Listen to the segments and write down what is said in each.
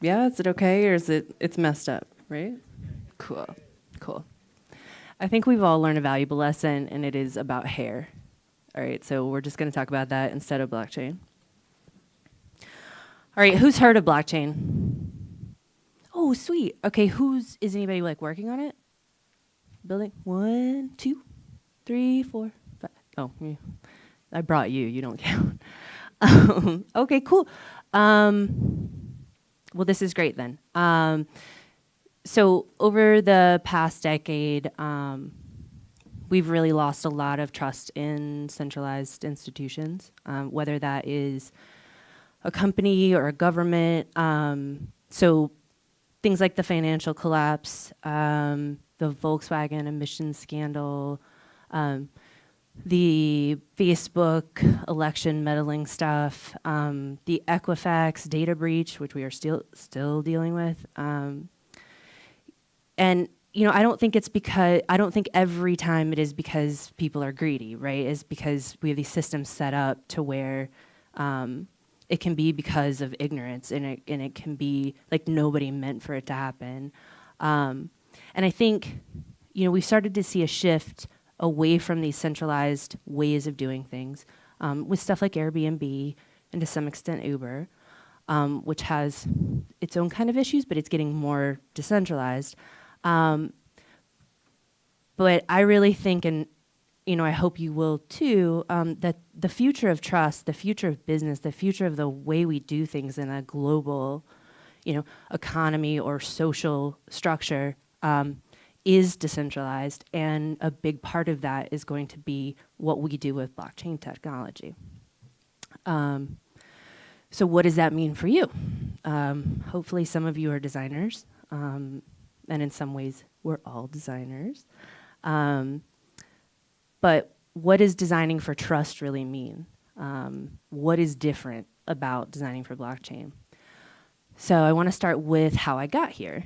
Yeah, is it okay or is it's messed up, right? Cool. Cool. I think we've all learned a valuable lesson and it is about hair. All right, so we're just going to talk about that instead of blockchain. All right, who's heard of blockchain? Oh, sweet. Okay, is anybody like working on it? Building? 1, 2, 3, 4, 5. Oh, yeah. I brought you. You don't count. Okay, cool. Well, this is great then. So over the past decade, we've really lost a lot of trust in centralized institutions, whether that is a company or a government. So things like the financial collapse, the Volkswagen emissions scandal, the Facebook election meddling stuff, the Equifax data breach, which we are still dealing with. And I don't think every time it is because people are greedy, right? It's because we have these systems set up to where it can be because of ignorance, and it can be like nobody meant for it to happen. And I think we started to see a shift away from these centralized ways of doing things with stuff like Airbnb and to some extent Uber, which has its own kind of issues, but it's getting more decentralized. But I really think, and I hope you will too, that the future of trust, the future of business, the future of the way we do things in a global, economy or social structure is decentralized, and a big part of that is going to be what we do with blockchain technology. So what does that mean for you? Hopefully some of you are designers, and in some ways we're all designers. But what does designing for trust really mean? What is different about designing for blockchain? So I want to start with how I got here.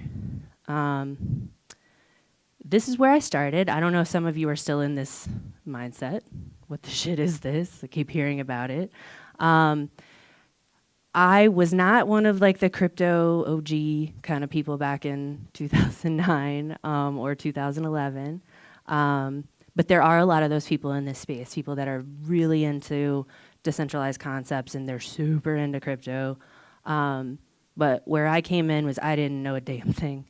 This is where I started. I don't know if some of you are still in this mindset. What the shit is this? I keep hearing about it. I was not one of like the crypto OG kind of people back in 2009 or 2011. But there are a lot of those people in this space, people that are really into decentralized concepts and they're super into crypto. But where I came in was I didn't know a damn thing.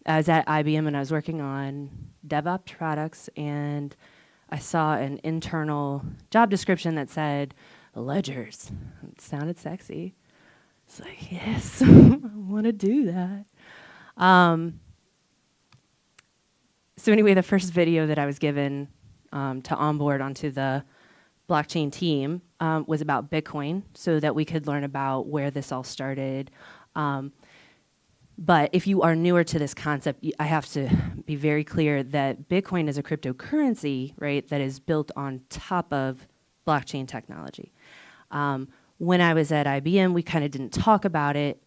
I was at IBM and I was working on DevOps products, and I saw an internal job description that said ledgers. It sounded sexy. It's like, yes, I want to do that. So anyway, the first video that I was given to onboard onto the blockchain team was about Bitcoin, so that we could learn about where this all started. But if you are newer to this concept, I have to be very clear that Bitcoin is a cryptocurrency, right, that is built on top of blockchain technology. When I was at IBM, we kind of didn't talk about it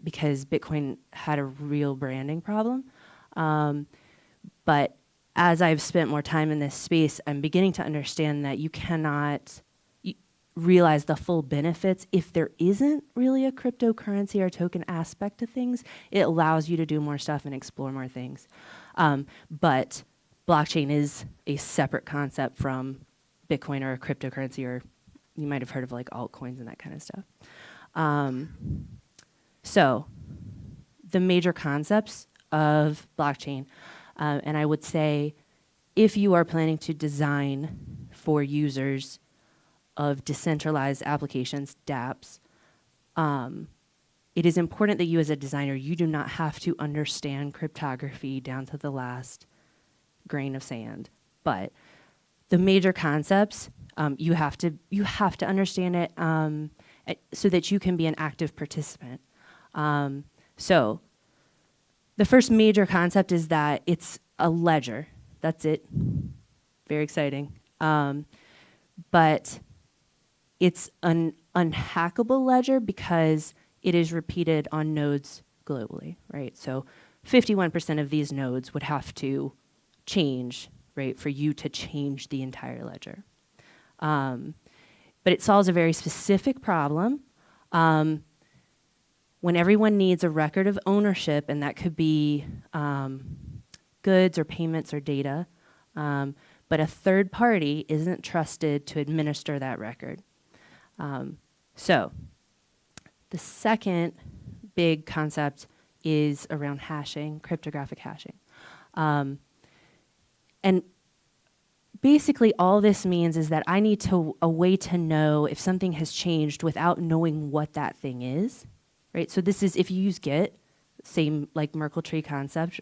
because Bitcoin had a real branding problem. But as I've spent more time in this space, I'm beginning to understand that you cannot realize the full benefits if there isn't really a cryptocurrency or token aspect to things. It allows you to do more stuff and explore more things. But blockchain is a separate concept from Bitcoin or a cryptocurrency, or you might have heard of like altcoins and that kind of stuff. So the major concepts of blockchain, and I would say if you are planning to design for users of decentralized applications, dApps, it is important that you as a designer, you do not have to understand cryptography down to the last grain of sand. But the major concepts, you have to understand it so that you can be an active participant. So the first major concept is that it's a ledger. That's it. Very exciting. But it's an unhackable ledger because it is repeated on nodes globally, right? So 51% of these nodes would have to change, right, for you to change the entire ledger. But it solves a very specific problem. when everyone needs a record of ownership, and that could be goods or payments or data, but a third party isn't trusted to administer that record. So the second big concept is around hashing, cryptographic hashing. And basically all this means is that I need a way to know if something has changed without knowing what that thing is, right? So this is, if you use Git, same like Merkle tree concept.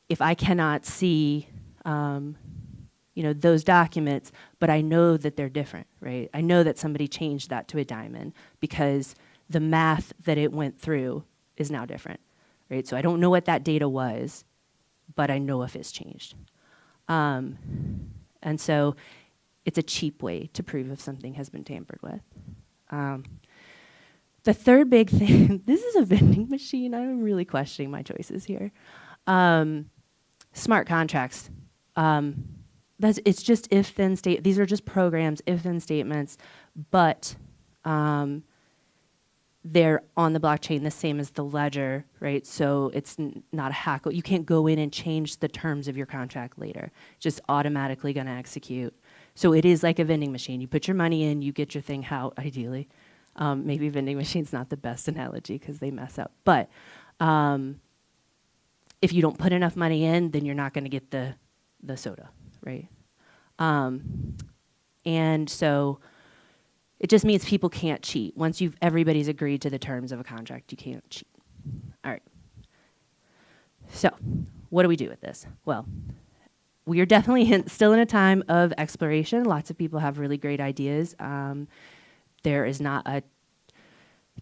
If I cannot see, those documents, but I know that they're different, right? I know that somebody changed that to a diamond because the math that it went through is now different, right? So I don't know what that data was, but I know if it's changed. And so it's a cheap way to prove if something has been tampered with. The third big thing, this is a vending machine. I'm really questioning my choices here. Smart contracts. It's just if-then state. These are just programs, if-then statements, but they're on the blockchain the same as the ledger, right? So it's not a hack. You can't go in and change the terms of your contract later. Just automatically going to execute. So it is like a vending machine. You put your money in, you get your thing out, ideally. Maybe vending machine's not the best analogy because they mess up. But if you don't put enough money in, then you're not going to get the soda, right? And so it just means people can't cheat. Once everybody's agreed to the terms of a contract, you can't cheat. All right. So what do we do with this? Well, we are definitely still in a time of exploration. Lots of people have really great ideas. There is not a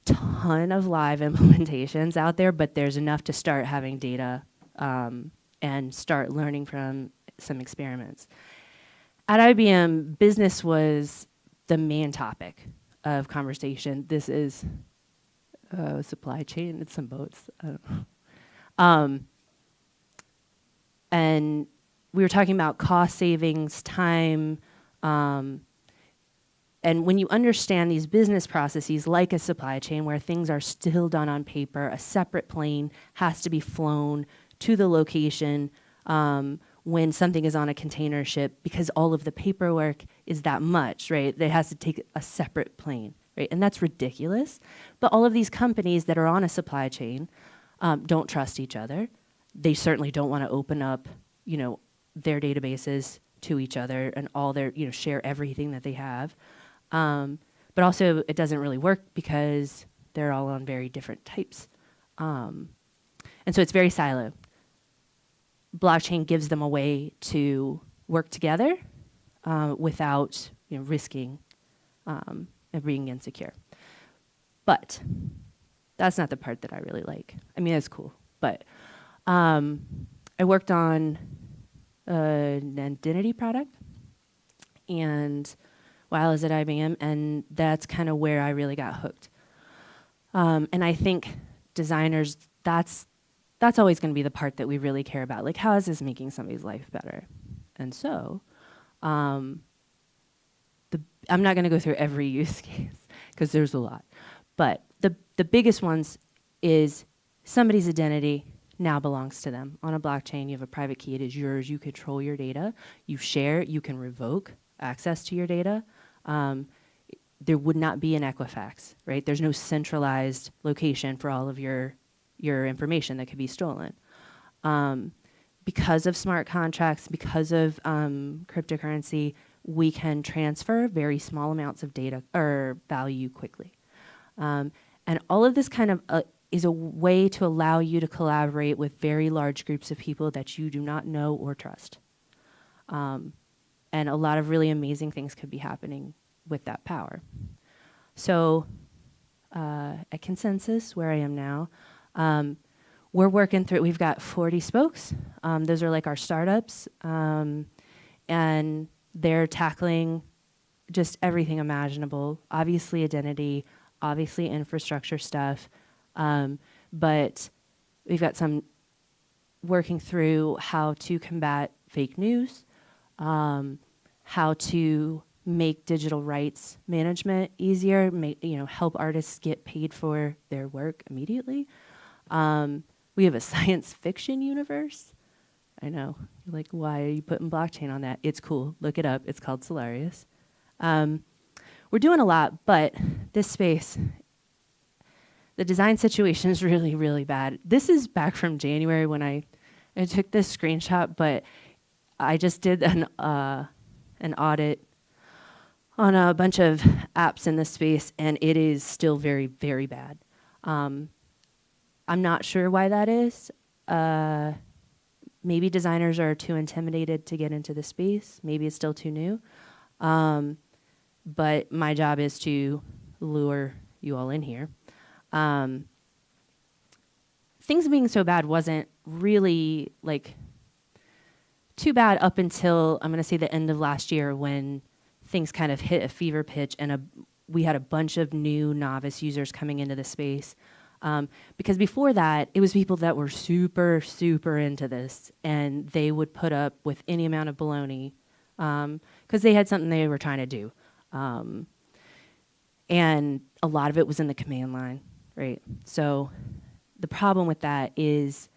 ton of live implementations out there, but there's enough to start having data and start learning from some experiments. At IBM, business was the main topic of conversation. This is supply chain and some boats. I don't know. And we were talking about cost savings, time, and when you understand these business processes like a supply chain where things are still done on paper, a separate plane has to be flown to the location when something is on a container ship because all of the paperwork is that much, right? It has to take a separate plane, right? And that's ridiculous. But all of these companies that are on a supply chain don't trust each other. They certainly don't want to open up, their databases to each other and all their, share everything that they have. But also it doesn't really work because they're all on very different types. And so it's very siloed. Blockchain gives them a way to work together without risking and being insecure. But that's not the part that I really like. I mean, that's cool. But I worked on an identity product and while I was at IBM, and that's kind of where I really got hooked. And I think designers, that's always going to be the part that we really care about. Like, how is this making somebody's life better? And so, I'm not going to go through every use case because there's a lot. But the biggest ones is somebody's identity now belongs to them. On a blockchain, you have a private key. It is yours. You control your data. You share. You can revoke access to your data. There would not be an Equifax, right? There's no centralized location for all of your information that could be stolen. Because of smart contracts, because of cryptocurrency, we can transfer very small amounts of data or value quickly. And all of this kind of is a way to allow you to collaborate with very large groups of people that you do not know or trust. And a lot of really amazing things could be happening with that power. So at Consensus, where I am now, we're working through, we've got 40 spokes. Those are like our startups. And they're tackling just everything imaginable. Obviously identity, obviously infrastructure stuff. But we've got some working through how to combat fake news, how to make digital rights management easier, help artists get paid for their work immediately. We have a science fiction universe. I know, like, why are you putting blockchain on that? It's cool, look it up, it's called Solarius. We're doing a lot, but this space, the design situation is really, really bad. This is back from January when I took this screenshot, but I just did an audit on a bunch of apps in this space, and it is still very, very bad. I'm not sure why that is. Maybe designers are too intimidated to get into the space. Maybe it's still too new. But my job is to lure you all in here. Things being so bad wasn't really like too bad up until, I'm going to say, the end of last year, when things kind of hit a fever pitch and we had a bunch of new novice users coming into the space. Because before that, it was people that were super, super into this, and they would put up with any amount of baloney because they had something they were trying to do. And a lot of it was in the command line, right? So the problem with that is,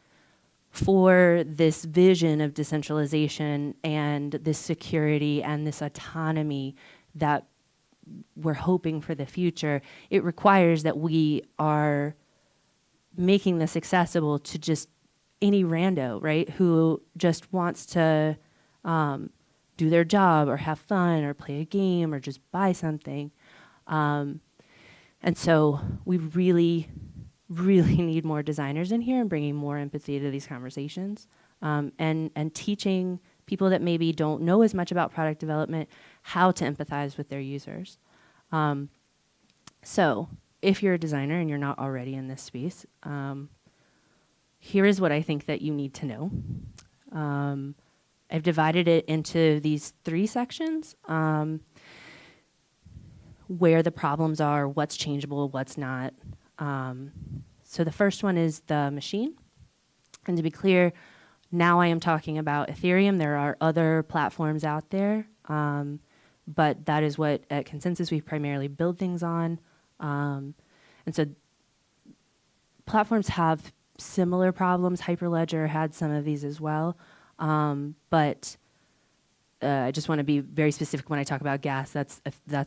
for this vision of decentralization and this security and this autonomy that we're hoping for the future, it requires that we are making this accessible to just any rando, right, who just wants to do their job or have fun or play a game or just buy something. And so we really, really need more designers in here and bringing more empathy to these conversations, and teaching people that maybe don't know as much about product development how to empathize with their users. So if you're a designer and you're not already in this space, here is what I think that you need to know. I've divided it into these 3 sections, where the problems are, what's changeable, what's not. So the first one is the machine. And to be clear, now I am talking about Ethereum. There are other platforms out there, but that is what at Consensus we primarily build things on. And so platforms have similar problems. Hyperledger had some of these as well. But I just want to be very specific when I talk about gas. That's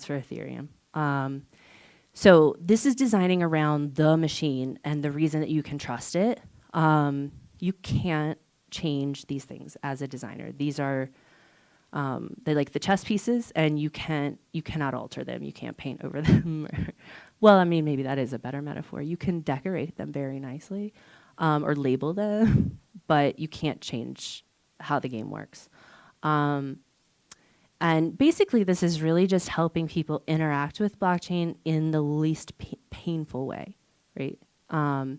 for Ethereum. So this is designing around the machine and the reason that you can trust it. You can't change these things as a designer. These are they're like the chess pieces, and you cannot alter them. You can't paint over them. Well, I mean, maybe that is a better metaphor. You can decorate them very nicely, or label them, but you can't change how the game works. And basically, this is really just helping people interact with blockchain in the least painful way, right? And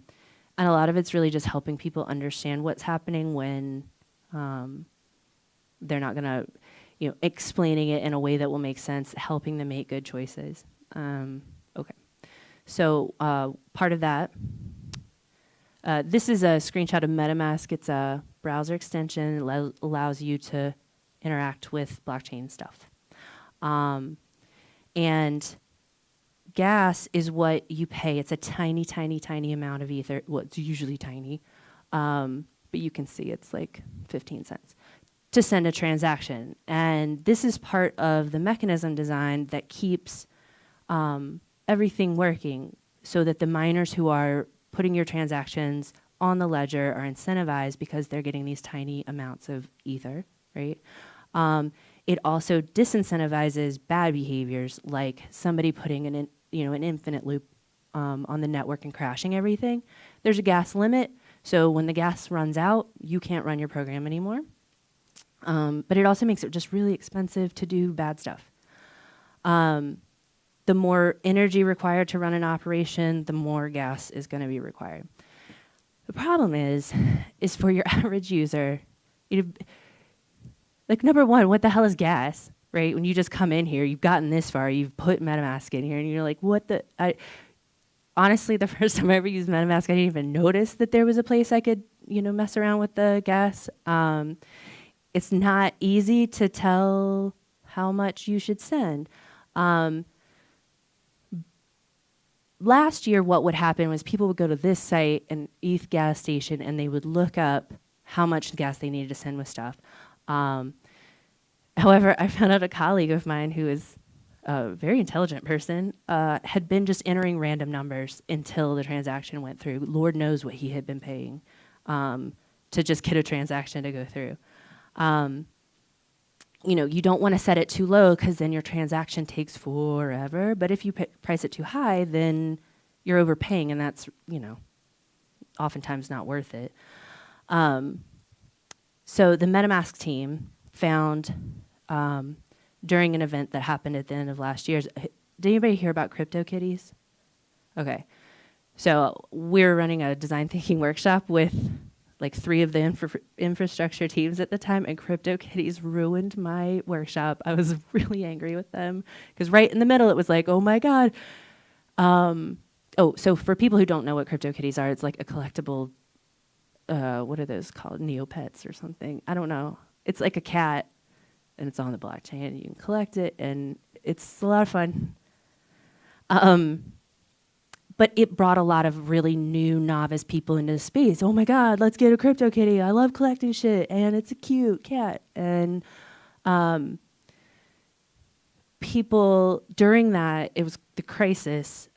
a lot of it's really just helping people understand what's happening when they're not gonna, explaining it in a way that will make sense, helping them make good choices. Okay, so part of that, this is a screenshot of MetaMask. It's a browser extension. It allows you to interact with blockchain stuff. And gas is what you pay. It's a tiny, tiny, tiny amount of ether. Well, it's usually tiny, but you can see it's like 15 cents to send a transaction. And this is part of the mechanism design that keeps everything working, so that the miners who are putting your transactions on the ledger are incentivized because they're getting these tiny amounts of ether, right? It also disincentivizes bad behaviors, like somebody putting an infinite loop on the network and crashing everything. There's a gas limit, so when the gas runs out, you can't run your program anymore. But it also makes it just really expensive to do bad stuff. The more energy required to run an operation, the more gas is going to be required. The problem is for your average user, like, number one, what the hell is gas, right? When you just come in here, you've gotten this far, you've put MetaMask in here, and you're like, what the? Honestly, the first time I ever used MetaMask, I didn't even notice that there was a place I could, mess around with the gas. It's not easy to tell how much you should send. Last year, what would happen was people would go to this site, an ETH gas station, and they would look up how much gas they needed to send with stuff. However, I found out a colleague of mine who is a very intelligent person had been just entering random numbers until the transaction went through. Lord knows what he had been paying to just get a transaction to go through. You don't want to set it too low because then your transaction takes forever. But if you price it too high, then you're overpaying, and that's, oftentimes not worth it. So the MetaMask team found during an event that happened at the end of last year. Did anybody hear about CryptoKitties? Okay. So we're running a design thinking workshop with like 3 of the infrastructure teams at the time, and CryptoKitties ruined my workshop. I was really angry with them because right in the middle, it was like, oh my God. So for people who don't know what CryptoKitties are, it's like a collectible, what are those called? Neopets or something. I don't know. It's like a cat, and it's on the blockchain, and you can collect it, and it's a lot of fun. But it brought a lot of really new novice people into the space. Oh my God, let's get a CryptoKitty. I love collecting shit, and it's a cute cat. And people, during that, it was the crisis,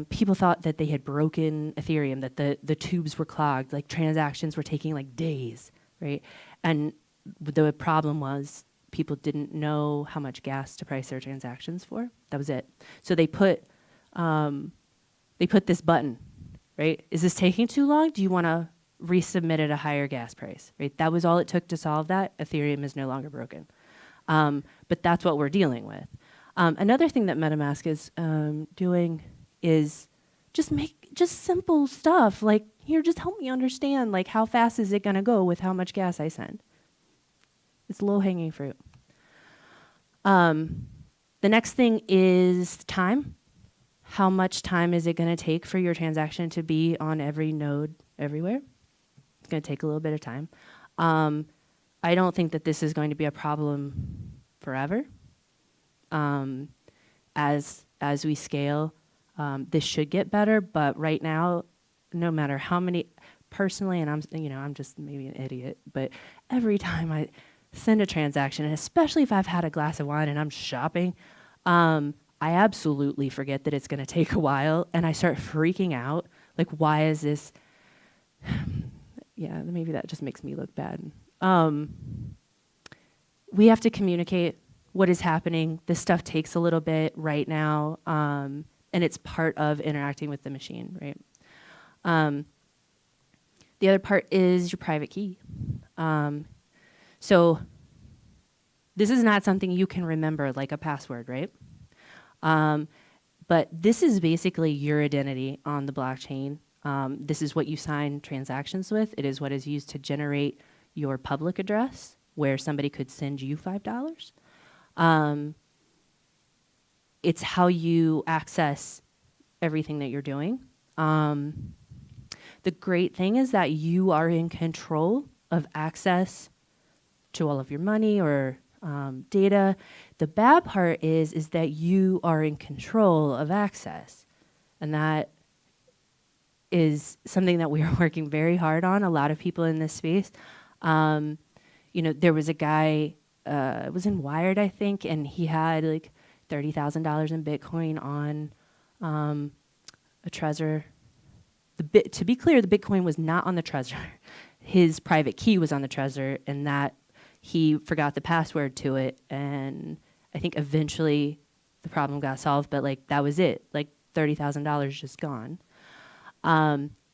people thought that they had broken Ethereum, that the tubes were clogged, like transactions were taking like days, right? And the problem was people didn't know how much gas to price their transactions for. That was it. So they put this button, right? Is this taking too long? Do you want to resubmit at a higher gas price, right? That was all it took to solve that. Ethereum is no longer broken. But that's what we're dealing with. Another thing that MetaMask is doing is just simple stuff. Like, here, just help me understand, like, how fast is it going to go with how much gas I send? It's low-hanging fruit. The next thing is time. How much time is it going to take for your transaction to be on every node everywhere? It's going to take a little bit of time. I don't think that this is going to be a problem forever. As we scale, this should get better. But right now, no matter how many, personally, and I'm just maybe an idiot, but every time I send a transaction, and especially if I've had a glass of wine and I'm shopping, I absolutely forget that it's going to take a while, and I start freaking out. Like, why is this? Yeah, maybe that just makes me look bad. We have to communicate what is happening. This stuff takes a little bit right now, and it's part of interacting with the machine, right? The other part is your private key. So this is not something you can remember like a password, right? But this is basically your identity on the blockchain. This is what you sign transactions with. It is what is used to generate your public address, where somebody could send you $5. It's how you access everything that you're doing. The great thing is that you are in control of access to all of your money or data. The bad part is that you are in control of access, and that is something that we are working very hard on. A lot of people in this space. There was a guy, it was in Wired, I think, and he had like $30,000 in Bitcoin on a Trezor. To be clear, the Bitcoin was not on the Trezor. His private key was on the Trezor, and that he forgot the password to it, and I think eventually the problem got solved, but like that was it. Like $30,000 just gone.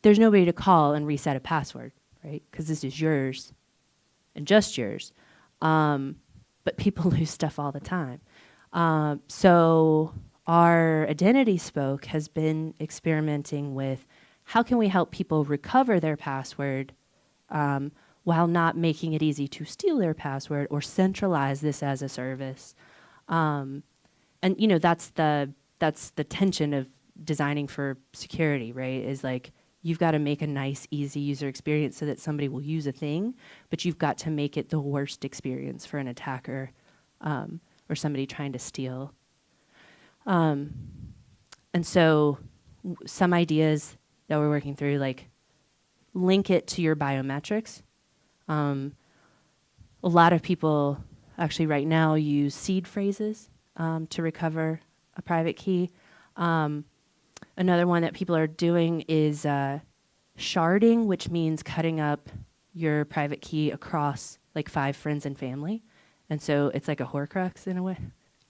There's nobody to call and reset a password, right? Because this is yours and just yours. But people lose stuff all the time. So our identity spoke has been experimenting with how can we help people recover their password while not making it easy to steal their password or centralize this as a service. And that's the tension of designing for security, right? Is like, you've got to make a nice, easy user experience so that somebody will use a thing, but you've got to make it the worst experience for an attacker or somebody trying to steal. And so some ideas that we're working through, like link it to your biometrics. A lot of people actually right now use seed phrases to recover a private key. Another one that people are doing is sharding, which means cutting up your private key across like 5 friends and family. And so it's like a Horcrux in a way.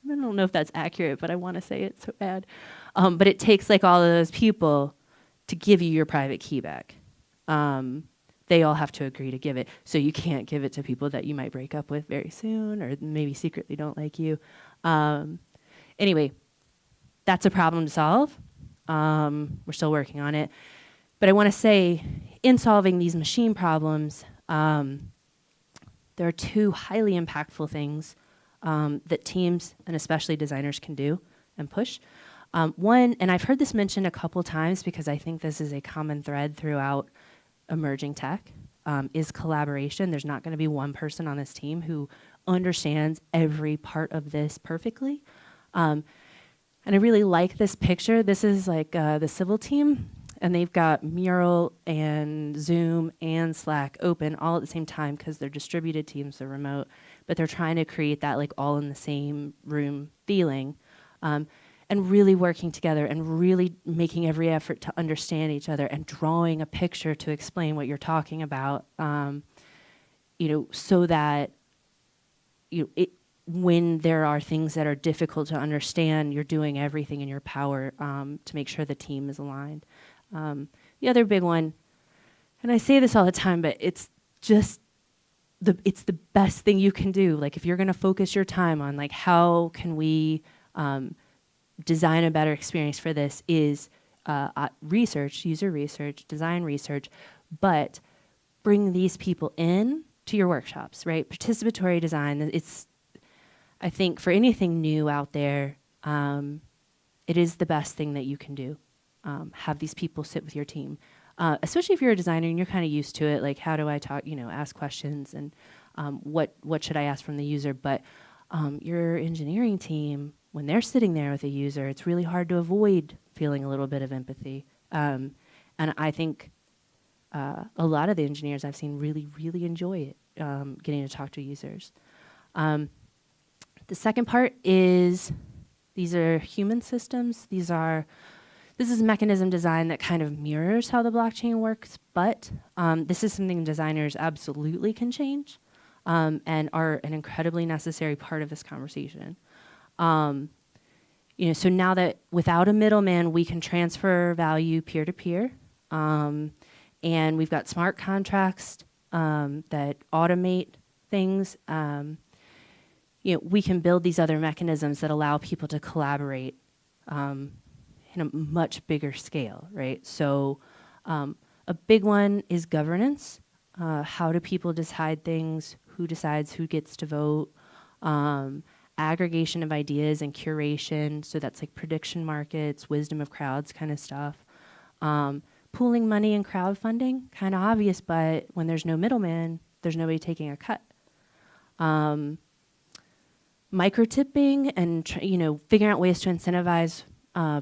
I don't know if that's accurate, but I want to say it so bad. But it takes like all of those people to give you your private key back. They all have to agree to give it. So you can't give it to people that you might break up with very soon or maybe secretly don't like you. Anyway, that's a problem to solve. We're still working on it. But I want to say, in solving these machine problems, there are 2 highly impactful things that teams and especially designers can do and push. One, and I've heard this mentioned a couple times because I think this is a common thread throughout emerging tech, is collaboration. There's not going to be one person on this team who understands every part of this perfectly. And I really like this picture. This is like the civil team, and they've got Mural and Zoom and Slack open all at the same time because they're distributed teams, they're remote, but they're trying to create that like all in the same room feeling, and really working together and really making every effort to understand each other and drawing a picture to explain what you're talking about, so that when there are things that are difficult to understand, you're doing everything in your power to make sure the team is aligned. The other big one, and I say this all the time, but it's just it's the best thing you can do. Like if you're going to focus your time on like how can we design a better experience for this, is research, user research, design research, but bring these people in to your workshops, right? Participatory design, I think for anything new out there, it is the best thing that you can do. Have these people sit with your team, especially if you're a designer and you're kind of used to it. Like, how do I talk? Ask questions and what should I ask from the user? But your engineering team, when they're sitting there with a user, it's really hard to avoid feeling a little bit of empathy. And I think a lot of the engineers I've seen really, really enjoy it, getting to talk to users. The second part is these are human systems. This is mechanism design that kind of mirrors how the blockchain works, but this is something designers absolutely can change and are an incredibly necessary part of this conversation. So now that without a middleman, we can transfer value peer-to-peer, and we've got smart contracts that automate things. We can build these other mechanisms that allow people to collaborate in a much bigger scale, right? So a big one is governance. How do people decide things? Who decides who gets to vote? Aggregation of ideas and curation. So that's like prediction markets, wisdom of crowds kind of stuff. Pooling money and crowdfunding, kind of obvious, but when there's no middleman, there's nobody taking a cut. Micro-tipping and figuring out ways to incentivize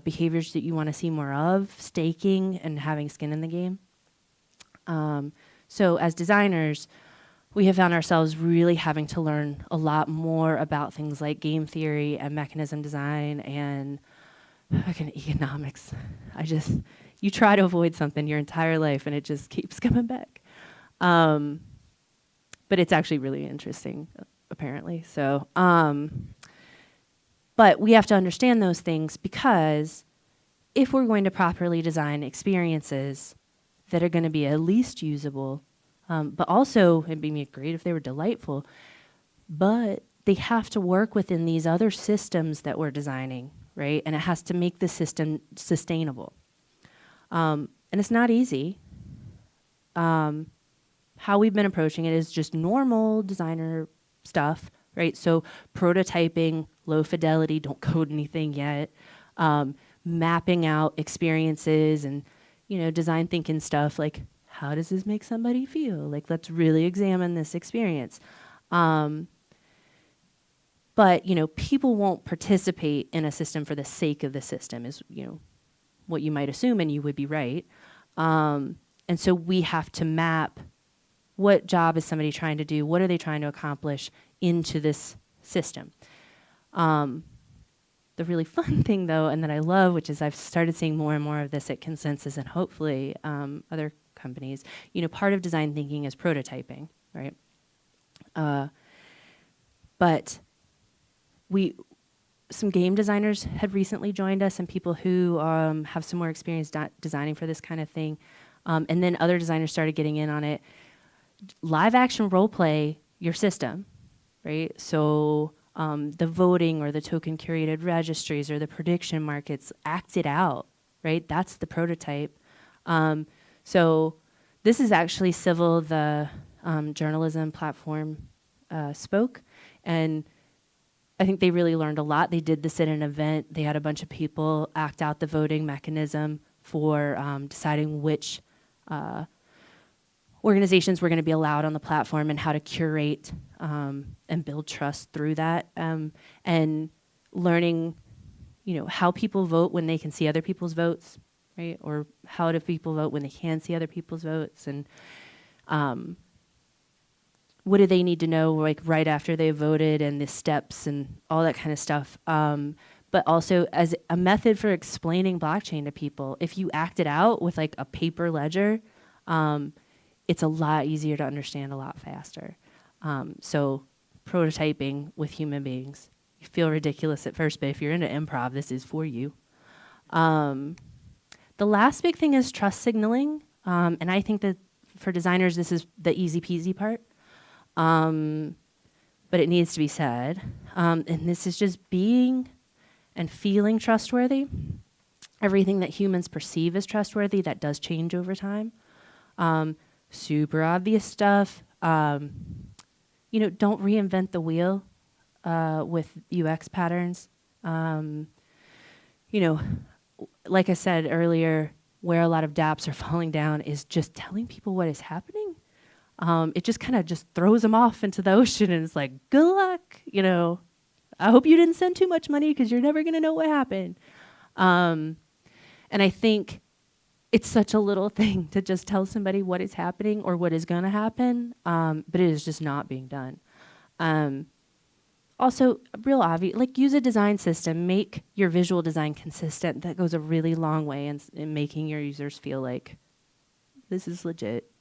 behaviors that you want to see more of, staking and having skin in the game. So as designers, we have found ourselves really having to learn a lot more about things like game theory and mechanism design and economics. You try to avoid something your entire life and it just keeps coming back. But it's actually really interesting, apparently. So, but we have to understand those things because if we're going to properly design experiences that are going to be at least usable, but also it'd be great if they were delightful, but they have to work within these other systems that we're designing, right? And it has to make the system sustainable. And it's not easy. How we've been approaching it is just normal designer stuff, right? So prototyping, low fidelity, don't code anything yet, mapping out experiences and, design thinking stuff like, how does this make somebody feel? Like, let's really examine this experience. But, people won't participate in a system for the sake of the system is, what you might assume, and you would be right. And so we have to map what job is somebody trying to do, what are they trying to accomplish into this system. The really fun thing, though, and that I love, which is I've started seeing more and more of this at Consensus and hopefully other companies, part of design thinking is prototyping, right? But some game designers had recently joined us, and people who have some more experience designing for this kind of thing. And then other designers started getting in on it. Live action role play your system, right? So the voting or the token curated registries or the prediction markets, act it out, right? That's the prototype. So this is actually Civil, the journalism platform, spoke. And I think they really learned a lot. They did this at an event. They had a bunch of people act out the voting mechanism for deciding which organizations were going to be allowed on the platform and how to curate and build trust through that, and learning, how people vote when they can see other people's votes, right? Or how do people vote when they can see other people's votes, and what do they need to know, like right after they voted, and the steps and all that kind of stuff. But also as a method for explaining blockchain to people. If you act it out with like a paper ledger, it's a lot easier to understand, a lot faster. So prototyping with human beings. You feel ridiculous at first, but if you're into improv, this is for you. The last big thing is trust signaling. And I think that for designers, this is the easy peasy part. But it needs to be said. And this is just being and feeling trustworthy. Everything that humans perceive as trustworthy, that does change over time. Super obvious stuff. Don't reinvent the wheel with UX patterns. Like I said earlier, where a lot of dApps are falling down is just telling people what is happening. It just kind of just throws them off into the ocean, and it's like, good luck. I hope you didn't send too much money because you're never going to know what happened. And I think it's such a little thing to just tell somebody what is happening or what is going to happen, but it is just not being done. Also, real obvious, like use a design system, make your visual design consistent. That goes a really long way in making your users feel like this is legit.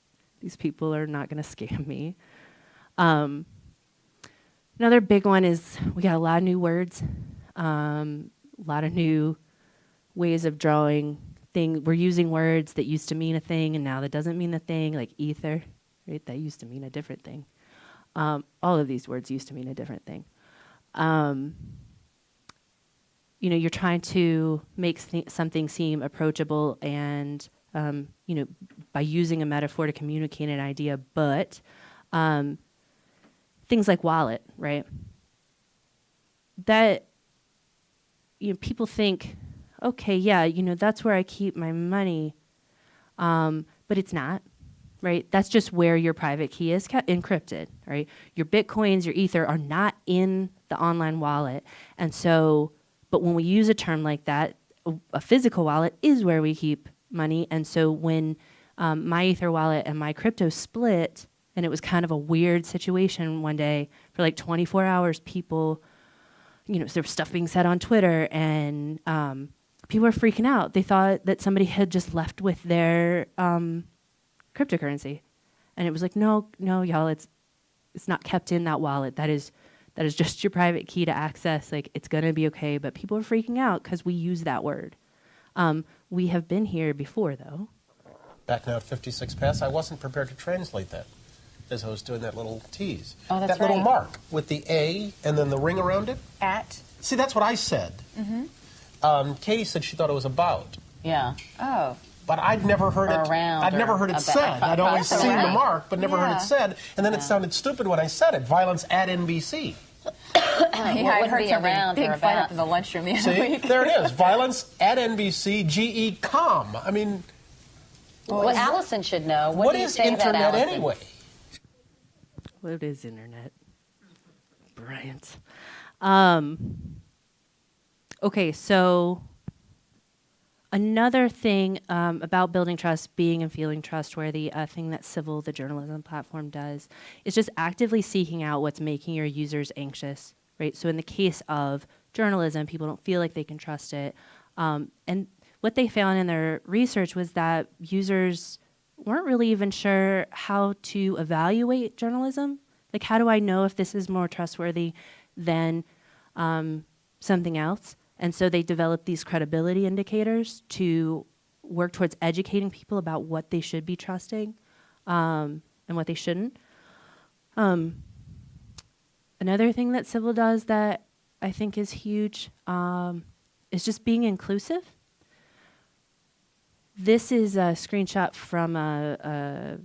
These people are not going to scam me. Another big one is we got a lot of new words, a lot of new ways of drawing things. We're using words that used to mean a thing, and now that doesn't mean a thing, like ether, right? That used to mean a different thing. All of these words used to mean a different thing. You're trying to make something seem approachable and, by using a metaphor to communicate an idea, but things like wallet, right? That, people think, okay, yeah, that's where I keep my money, but it's not, right? That's just where your private key is encrypted, right? Your Bitcoins, your Ether are not in the online wallet. And so, but when we use a term like that, a physical wallet is where we keep money. And so when my Ether wallet and my crypto split, and it was kind of a weird situation one day, for like 24 hours, people, there was stuff being said on Twitter, and people were freaking out. They thought that somebody had just left with their cryptocurrency. And it was like, no, y'all, it's not kept in that wallet. That is just your private key to access. Like, it's going to be okay. But people are freaking out because we use that word. We have been here before, though. Back now at 56 past, I wasn't prepared to translate that as I was doing that little tease. Oh, that's that little mark with the A and then the ring around it. At. See, that's what I said. Mm-hmm. Katie said she thought it was about. Yeah. Oh. But I'd never heard it. I'd never heard it said. I'd always seen the mark, but never heard it said. And then it sounded stupid when I said it. Violence at NBC. I heard around big fight up in the lunchroom the other week. There it is. Violence at NBC. GE.com. I mean, well, Allison should know. What is internet anyway? What is internet, Bryant? Okay, so another thing about building trust, being and feeling trustworthy, a thing that Civil, the journalism platform, does is just actively seeking out what's making your users anxious, right? So in the case of journalism, people don't feel like they can trust it. And what they found in their research was that users weren't really even sure how to evaluate journalism. Like, how do I know if this is more trustworthy than something else? And so they developed these credibility indicators to work towards educating people about what they should be trusting and what they shouldn't. Another thing that Civil does that I think is huge is just being inclusive. This is a screenshot from a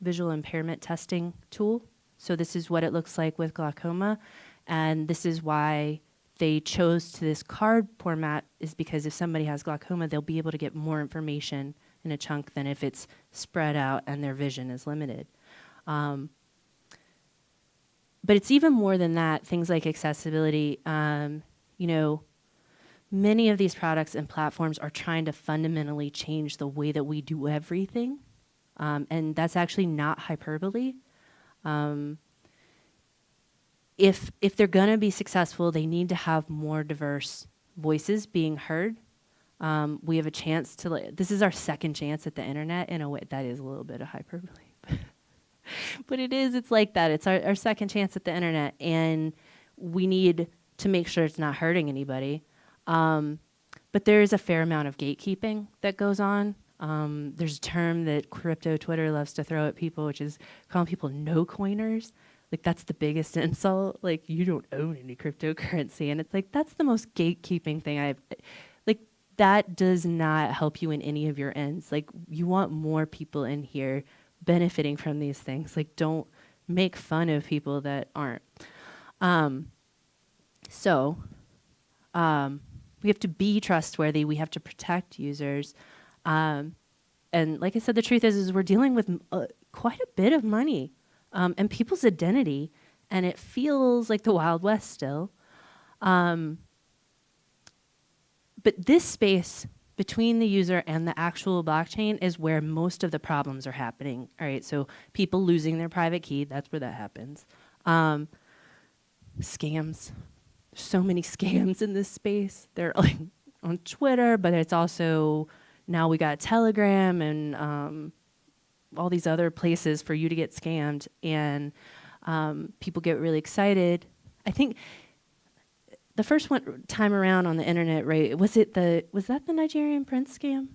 visual impairment testing tool. So this is what it looks like with glaucoma. And this is why they chose to this card format, is because if somebody has glaucoma, they'll be able to get more information in a chunk than if it's spread out and their vision is limited. But it's even more than that, things like accessibility. Many of these products and platforms are trying to fundamentally change the way that we do everything. And that's actually not hyperbole. If they're going to be successful, they need to have more diverse voices being heard. We have a chance to, this is our second chance at the internet in a way. That is a little bit of hyperbole. But it's like that. It's our second chance at the internet, and we need to make sure it's not hurting anybody. But there is a fair amount of gatekeeping that goes on. There's a term that crypto Twitter loves to throw at people, which is calling people no coiners. Like, that's the biggest insult. Like, you don't own any cryptocurrency. And it's like, that's the most gatekeeping thing that does not help you in any of your ends. Like, you want more people in here benefiting from these things. Like, don't make fun of people that aren't. We have to be trustworthy. We have to protect users. And like I said, the truth is we're dealing with quite a bit of money. And people's identity, and it feels like the Wild West still. But this space between the user and the actual blockchain is where most of the problems are happening. All right, so people losing their private key, that's where that happens. Scams. So many scams in this space. They're like on Twitter, but it's also, now we got Telegram and all these other places for you to get scammed, and people get really excited. I think the first time around on the internet, right? Was that the Nigerian prince scam?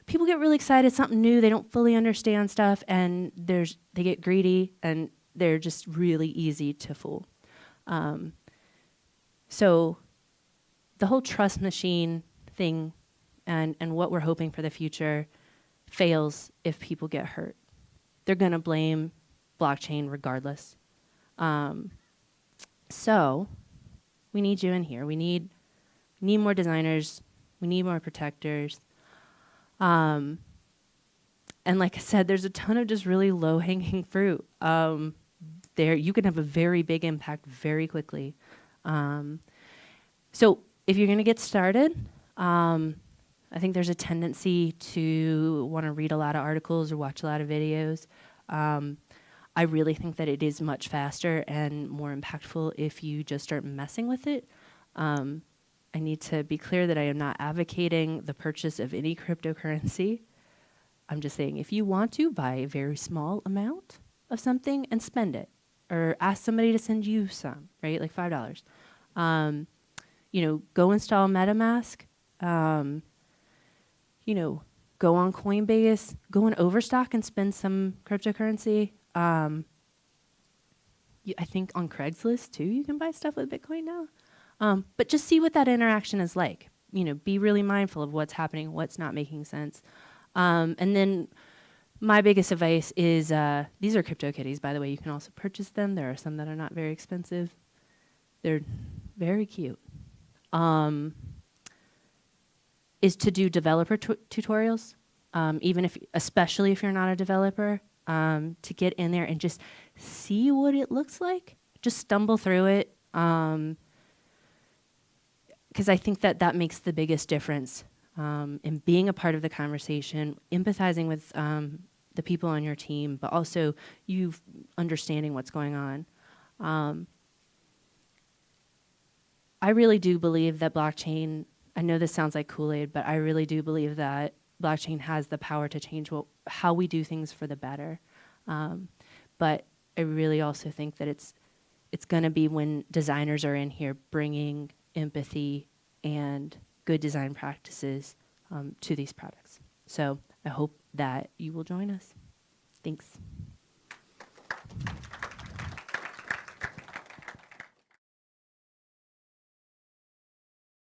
People get really excited, something new. They don't fully understand stuff, and they get greedy, and they're just really easy to fool. So the whole trust machine thing, and what we're hoping for the future, fails if people get hurt. They're going to blame blockchain regardless. So we need you in here. We need more designers. We need more protectors. And like I said, there's a ton of just really low-hanging fruit. There, you can have a very big impact very quickly. So if you're going to get started, I think there's a tendency to want to read a lot of articles or watch a lot of videos. I really think that it is much faster and more impactful if you just start messing with it. I need to be clear that I am not advocating the purchase of any cryptocurrency. I'm just saying, if you want to, buy a very small amount of something and spend it, or ask somebody to send you some, right? Like $5. Go install MetaMask. Go on Coinbase, go on Overstock and spend some cryptocurrency. I think on Craigslist too, you can buy stuff with Bitcoin now. But just see what that interaction is like. Be really mindful of what's happening, what's not making sense. And then my biggest advice is, these are CryptoKitties, by the way. You can also purchase them. There are some that are not very expensive. They're very cute. Is to do developer tutorials, especially if you're not a developer, to get in there and just see what it looks like. Just stumble through it. Because I think that that makes the biggest difference in being a part of the conversation, empathizing with the people on your team, but also you understanding what's going on. I really do believe that blockchain, I know this sounds like Kool-Aid, but I really do believe that blockchain has the power to change how we do things for the better. But I really also think that it's going to be when designers are in here bringing empathy and good design practices to these products. So I hope that you will join us. Thanks.